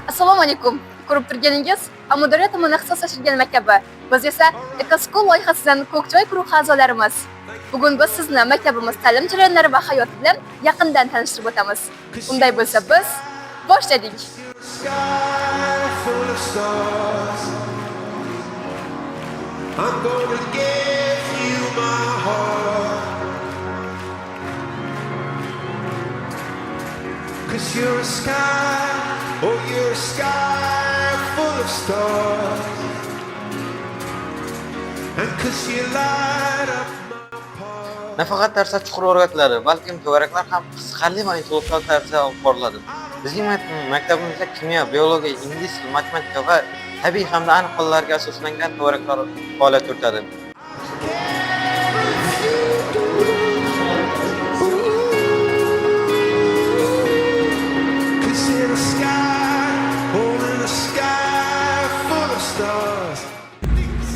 Assalomu alaykum. Ko'rib turganingiz Amudaryo tomonidan ixtisoslashtirilgan maktabi. Biz esa Ecoskol loyihasidan Ko'kchoy guruhi a'zolarimiz. Bugun biz sizni maktabimiz ta'lim jarayonlari va hayoti bilan yaqindan tanishtirib o'tamiz. Unday bo'lsa biz boshladik. I'm gonna give you my heart, 'cause you're a sky, oh you're a sky full of stars, and 'cause you light up my path. Nafaqat darsda chuqur o'rgatiladi, balkim to'garaklar ham qiziqarli va intellektual tarzda olib boriladi. Bizning maktabimizda kimyo, biologiya, ingliz tili, matematika va tabiiy hamda aniq qoidalarga asoslangan to'garaklar faoliyat yuritadi.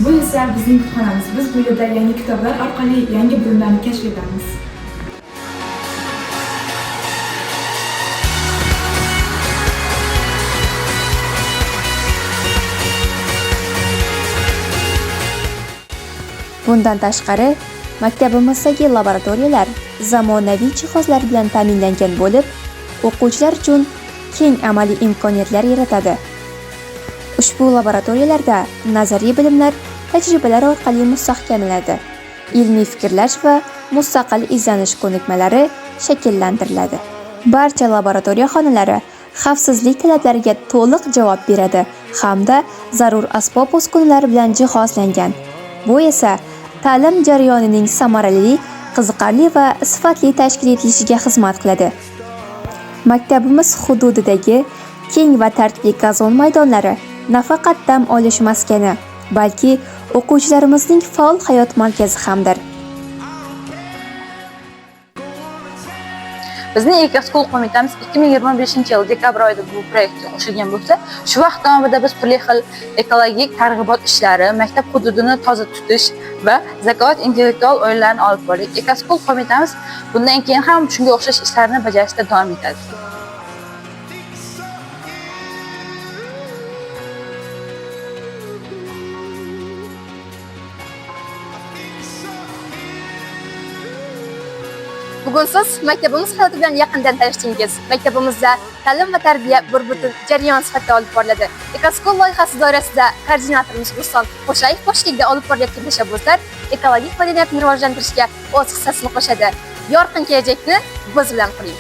Bu esa bizning kutubxonamiz. Biz bu yerda yangi kitoblar orqali yangi bilimlarni kashf etamiz. Bundan tashqari, maktabimizdagi laboratoriyalar zamonaviy jihozlar bilan ta'minlangan bo'lib, o'quvchilar uchun keng amaliy imkoniyatlar yaratadi. Ushbu laboratoriyalarda nazariy bilimlar tajribalar orqali mustahkamlanadi. Ilmiy fikrlash va mustaqil izlanish ko'nikmalari shakllantiriladi. Barcha laboratoriya xonalari xavfsizlik talablariga to'liq javob beradi hamda zarur asbob-uskunalar bilan jihozlangan. Bu esa ta'lim jarayonining samarali, qiziqarli va sifatli tashkil etilishiga xizmat qiladi. Maktabimiz hududidagi keng va tartibli gazon maydonlari nafaqat dam olish maskani, balki o'quvchilarimizning faol hayot markazi hamdir. Bizning Ecoskol qo'mitamiz 2025-yil dekabr oyida bu proyektga qo'shilgan bo'lsa, shu vaqt davomida biz turli xil ekologik targ'ibot ishlari, maktab hududini toza tutish va zakovat intellektual o'yinlarini olib bordik. Ecoskol qo'mitamiz bundan keyin ham shunga o'xshash ishlarni bajarishda davom etadi. Bugun siz maktabimiz hayoti bilan yaqindan tanishdingiz. Maktabimizda ta'lim va tarbiya bir butun jarayon sifatida olib boriladi. Ecoskol loyihasi doirasida koordinatorimiz Ruslan Qo'shayev boshchiligida olib borilayotgan tashabbuslar ekologik madaniyatni rivojlantirishga o'z hissasini qo'shadi. Yorqin kelajakni biz bilan quring.